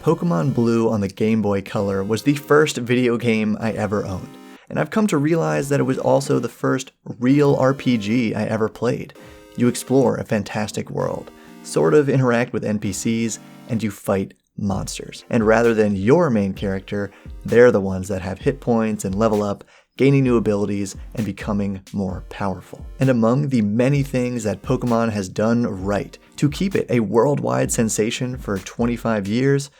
Pokémon Blue on the Game Boy Color was the first video game I ever owned, and I've come to realize that it was also the first real RPG I ever played. You explore a fantastic world, sort of interact with NPCs, and you fight monsters. And rather than your main character, they're the ones that have hit points and level up, gaining new abilities and becoming more powerful. And among the many things that Pokémon has done right to keep it a worldwide sensation for 25 years,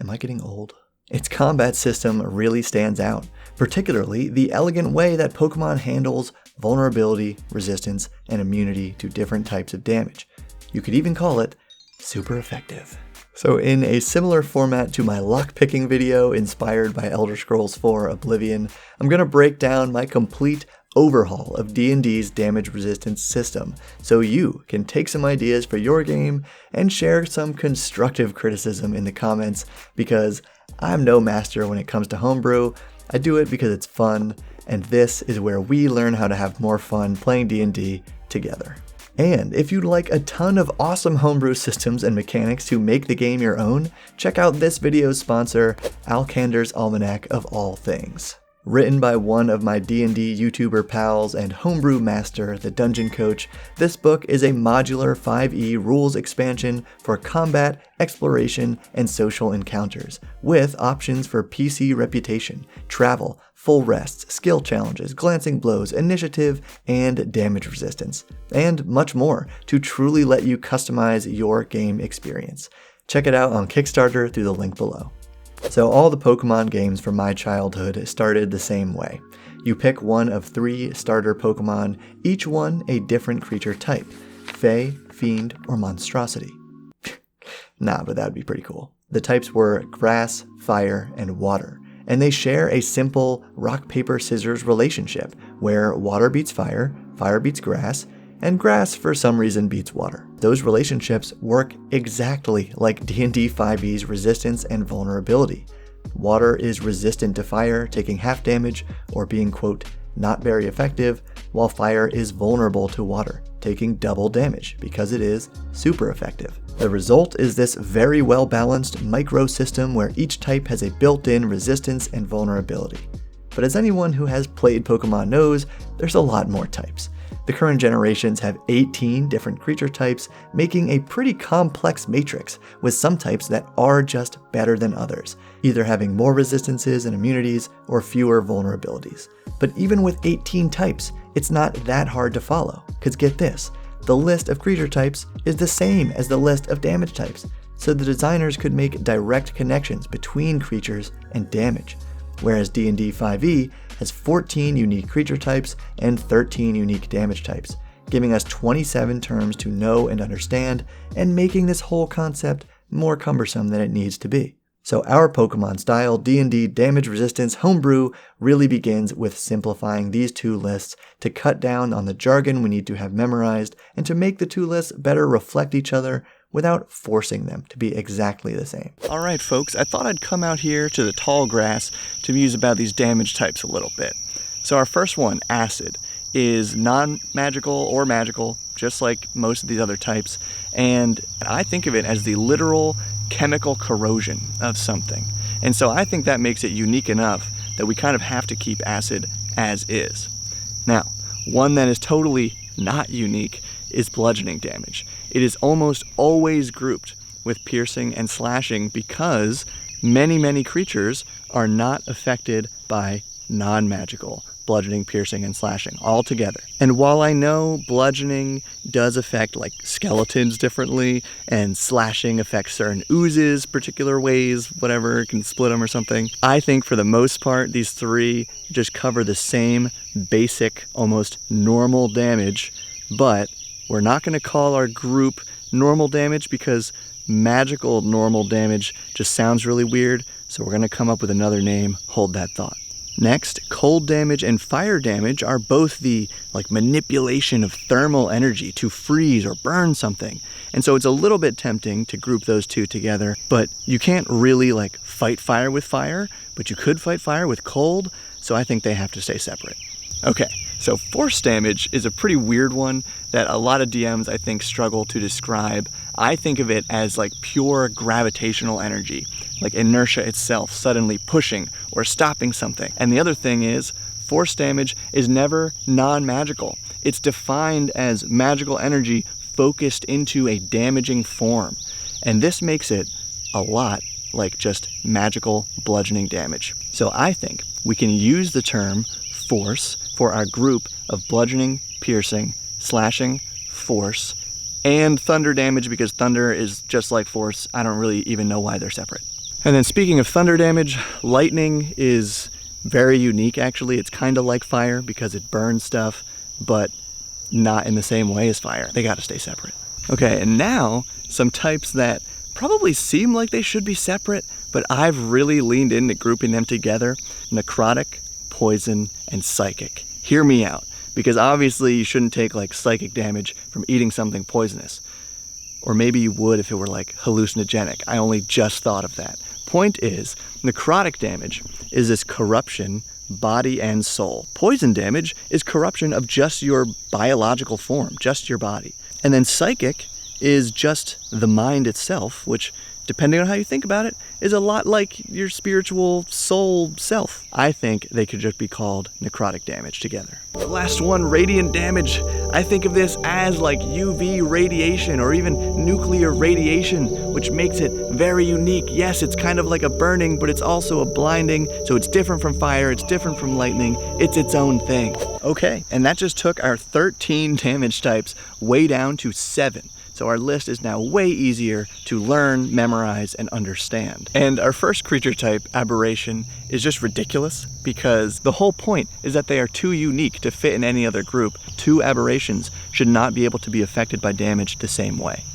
am I getting old? Its combat system really stands out, particularly the elegant way that Pokémon handles vulnerability, resistance, and immunity to different types of damage. You could even call it super effective. So in a similar format to my lockpicking video inspired by Elder Scrolls 4 Oblivion, I'm going to break down my complete overhaul of D&D's damage resistance system, so you can take some ideas for your game and share some constructive criticism in the comments, because I'm no master when it comes to homebrew. I do it because it's fun, and this is where we learn how to have more fun playing D&D together. And if you'd like a ton of awesome homebrew systems and mechanics to make the game your own, check out this video's sponsor, Alkander's Almanac of All Things. Written by one of my D&D YouTuber pals and homebrew master, the Dungeon Coach, this book is a modular 5e rules expansion for combat, exploration, and social encounters, with options for PC reputation, travel, full rests, skill challenges, glancing blows, initiative, and damage resistance, and much more to truly let you customize your game experience. Check it out on Kickstarter through the link below. So all the Pokemon games from my childhood started the same way. You pick one of 3 starter Pokemon, each one a different creature type: Fey, Fiend, or Monstrosity. Nah, but that would be pretty cool. The types were Grass, Fire, and Water, and they share a simple rock, paper, scissors relationship, where water beats fire, fire beats grass, and grass for some reason beats water. Those relationships work exactly like D&D 5e's resistance and vulnerability. Water is resistant to fire, taking half damage or being, quote, not very effective, while fire is vulnerable to water, taking double damage because it is super effective. The result is this very well balanced micro system where each type has a built-in resistance and vulnerability. But as anyone who has played Pokemon knows, there's a lot more types. The current generations have 18 different creature types, making a pretty complex matrix, with some types that are just better than others, either having more resistances and immunities or fewer vulnerabilities. But even with 18 types, it's not that hard to follow, because get this, the list of creature types is the same as the list of damage types, so the designers could make direct connections between creatures and damage. Whereas D&D 5e has 14 unique creature types and 13 unique damage types, giving us 27 terms to know and understand, and making this whole concept more cumbersome than it needs to be. So our Pokemon-style D&D damage resistance homebrew really begins with simplifying these 2 lists to cut down on the jargon we need to have memorized, and to make the 2 lists better reflect each other without forcing them to be exactly the same. Alright folks, I thought I'd come out here to the tall grass to muse about these damage types a little bit. So our first one, Acid, is non-magical or magical, just like most of these other types, and I think of it as the literal chemical corrosion of something. And so I think that makes it unique enough that we kind of have to keep Acid as is. Now, one that is totally not unique is bludgeoning damage. It is almost always grouped with piercing and slashing because many creatures are not affected by non-magical bludgeoning, piercing, and slashing all together. And while I know bludgeoning does affect like skeletons differently, and slashing affects certain oozes particular ways, whatever, it can split them or something, I think for the most part these 3 just cover the same basic, almost normal damage, but we're not going to call our group normal damage because magical normal damage just sounds really weird, so we're going to come up with another name. Hold that thought. Next, cold damage and fire damage are both the manipulation of thermal energy to freeze or burn something. And so it's a little bit tempting to group those 2 together, but you can't really fight fire with fire, but you could fight fire with cold, so I think they have to stay separate. Okay, So force damage is a pretty weird one that a lot of DMs I think struggle to describe. I think of it as like pure gravitational energy, like inertia itself suddenly pushing or stopping something. And the other thing is, force damage is never non-magical. It's defined as magical energy focused into a damaging form. And this makes it a lot like just magical bludgeoning damage. So I think we can use the term force for our group of bludgeoning, piercing, slashing, force, and thunder damage, because thunder is just like force. I don't really even know why they're separate. And then speaking of thunder damage, lightning is very unique actually. It's kind of like fire because it burns stuff, but not in the same way as fire. They gotta stay separate. Okay, and now some types that probably seem like they should be separate, but I've really leaned into grouping them together. Necrotic, poison, and psychic. Hear me out, because obviously you shouldn't take like psychic damage from eating something poisonous. Or maybe you would if it were like hallucinogenic. I only just thought of that. Point is, necrotic damage is this corruption, body and soul. Poison damage is corruption of just your biological form, just your body. And then psychic is just the mind itself, which, depending on how you think about it, is a lot like your spiritual soul self. I think they could just be called necrotic damage together. The last one, radiant damage. I think of this as like UV radiation or even nuclear radiation, which makes it very unique. Yes, it's kind of like a burning, but it's also a blinding, so it's different from fire, it's different from lightning, it's its own thing. Okay, and that just took our 13 damage types way down to 7. So our list is now way easier to learn, memorize, and understand. And our first creature type, aberration, is just ridiculous because the whole point is that they are too unique to fit in any other group. 2 aberrations should not be able to be affected by damage the same way.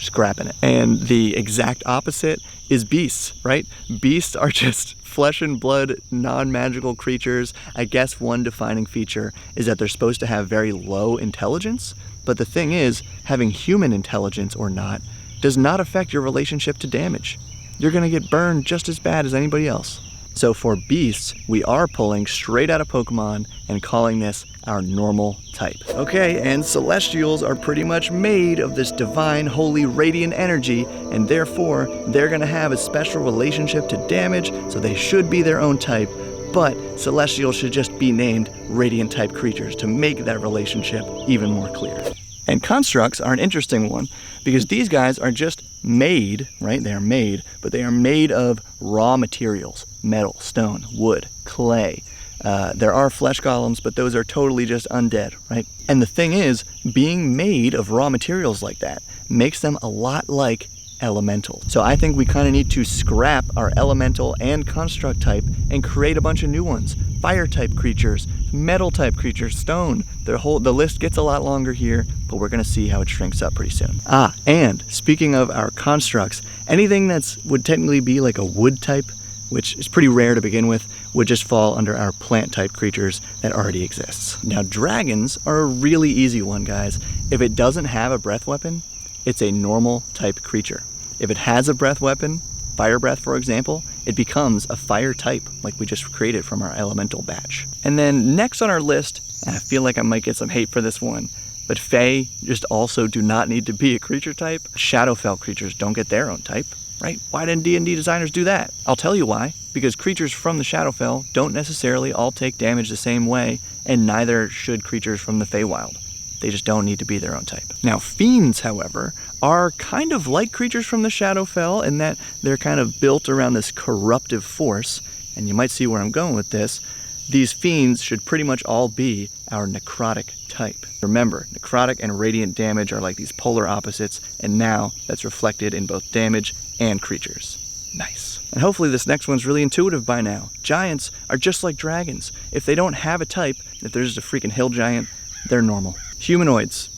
Scrapping it. And the exact opposite is beasts, right? Beasts are just flesh and blood, non-magical creatures. I guess one defining feature is that they're supposed to have very low intelligence. But the thing is, having human intelligence or not does not affect your relationship to damage. You're gonna get burned just as bad as anybody else. So for beasts, we are pulling straight out of Pokemon and calling this our normal type. Okay, and celestials are pretty much made of this divine, holy, radiant energy, and therefore they're gonna have a special relationship to damage, so they should be their own type. But celestials should just be named radiant type creatures to make that relationship even more clear. And constructs are an interesting one because these guys are just made, right? They are made, but they are made of raw materials: metal, stone, wood, clay. There are flesh golems, but those are totally just undead, right? And the thing is, being made of raw materials like that makes them a lot like elemental. So I think we kind of need to scrap our elemental and construct type and create a bunch of new ones. Fire type creatures, metal type creatures, stone. The list gets a lot longer here, but we're gonna see how it shrinks up pretty soon. And speaking of our constructs, anything would technically be like a wood type, which is pretty rare to begin with, would just fall under our plant type creatures that already exists. Now dragons are a really easy one, guys. If it doesn't have a breath weapon, it's a normal type creature. If it has a breath weapon, fire breath for example, it becomes a fire type like we just created from our elemental batch. And then next on our list, and I feel like I might get some hate for this one, but Fae just also do not need to be a creature type. Shadowfell creatures don't get their own type, right? Why didn't D&D designers do that? I'll tell you why. Because creatures from the Shadowfell don't necessarily all take damage the same way, and neither should creatures from the Feywild. They just don't need to be their own type. Now, fiends, however, are kind of like creatures from the Shadowfell in that they're kind of built around this corruptive force, and you might see where I'm going with this. These fiends should pretty much all be our necrotic type. Remember, necrotic and radiant damage are like these polar opposites, and now that's reflected in both damage and creatures. Nice. And hopefully this next one's really intuitive by now. Giants are just like dragons. If they don't have a type, if they're just a freaking hill giant, they're normal. Humanoids,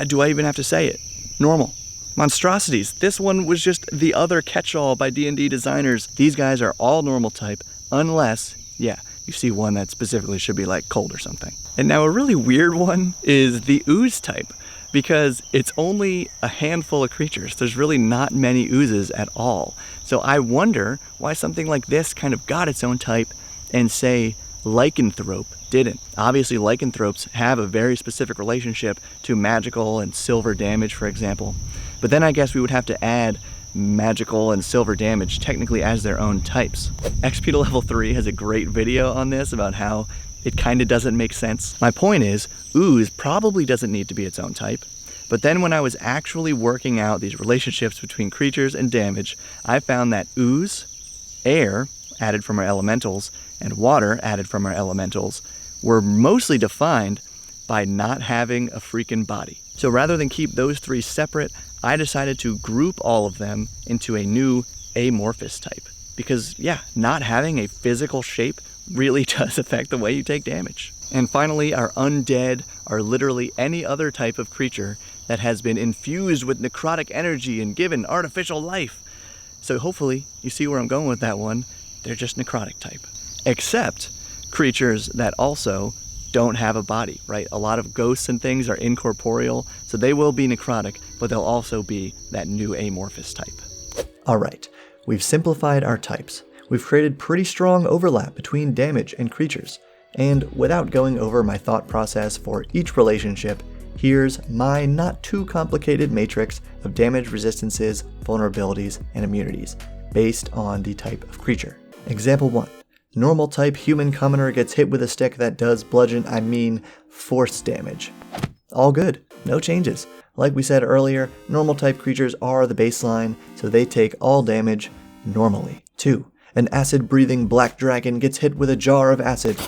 do I even have to say it? Normal. Monstrosities, this one was just the other catch-all by D&D designers. These guys are all normal type, unless, yeah, you see one that specifically should be like cold or something. And now a really weird one is the ooze type, because it's only a handful of creatures. There's really not many oozes at all. So I wonder why something like this kind of got its own type, and say Lycanthrope didn't. Obviously, lycanthropes have a very specific relationship to magical and silver damage, for example. But then I guess we would have to add magical and silver damage technically as their own types. XP to level 3 has a great video on this about how it kind of doesn't make sense. My point is, ooze probably doesn't need to be its own type. But then when I was actually working out these relationships between creatures and damage, I found that ooze, air, added from our elementals, and water, added from our elementals, were mostly defined by not having a freaking body. So rather than keep those three separate, I decided to group all of them into a new amorphous type. Because yeah, not having a physical shape really does affect the way you take damage. And finally, our undead are literally any other type of creature that has been infused with necrotic energy and given artificial life. So hopefully, you see where I'm going with that one. They're just necrotic type. Except creatures that also don't have a body, right? A lot of ghosts and things are incorporeal, so they will be necrotic, but they'll also be that new amorphous type. All right, we've simplified our types. We've created pretty strong overlap between damage and creatures. And without going over my thought process for each relationship, here's my not too complicated matrix of damage resistances, vulnerabilities, and immunities based on the type of creature. Example 1. Normal type human commoner gets hit with a stick that does force damage. All good, no changes. Like we said earlier, normal type creatures are the baseline, so they take all damage normally. 2. An acid-breathing black dragon gets hit with a jar of acid.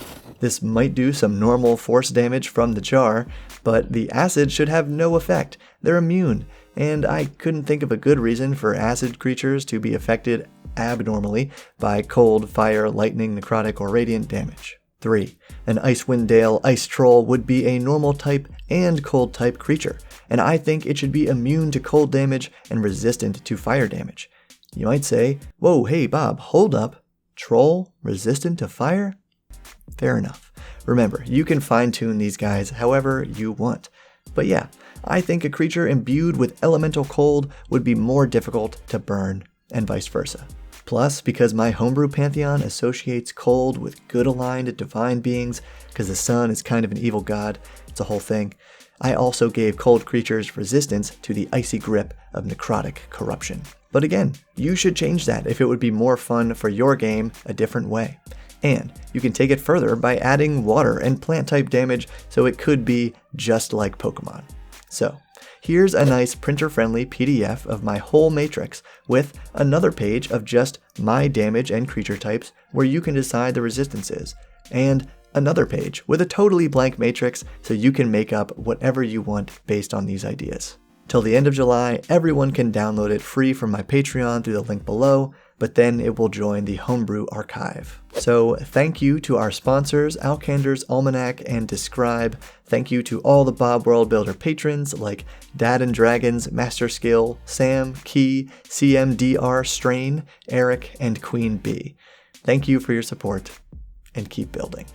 This might do some normal force damage from the jar, but the acid should have no effect. They're immune, and I couldn't think of a good reason for acid creatures to be affected abnormally by cold, fire, lightning, necrotic, or radiant damage. 3. An Icewind Dale ice troll would be a normal type and cold type creature, and I think it should be immune to cold damage and resistant to fire damage. You might say, whoa, hey Bob, hold up. Troll resistant to fire? Fair enough. Remember, you can fine-tune these guys however you want. But yeah, I think a creature imbued with elemental cold would be more difficult to burn, and vice versa. Plus, because my homebrew pantheon associates cold with good aligned divine beings, because the sun is kind of an evil god, it's a whole thing, I also gave cold creatures resistance to the icy grip of necrotic corruption. But again, you should change that if it would be more fun for your game a different way. And you can take it further by adding water and plant type damage so it could be just like Pokémon. So, here's a nice printer-friendly PDF of my whole matrix with another page of just my damage and creature types where you can decide the resistances, and another page with a totally blank matrix so you can make up whatever you want based on these ideas. Till the end of July, everyone can download it free from my Patreon through the link below, but then it will join the Homebrew archive. So thank you to our sponsors, Alkander's Almanac and Describe. Thank you to all the Bob World Builder patrons like Dad and Dragons, Master Skill, Sam, Key, CMDR Strain, Eric, and Queen Bee. Thank you for your support, and keep building.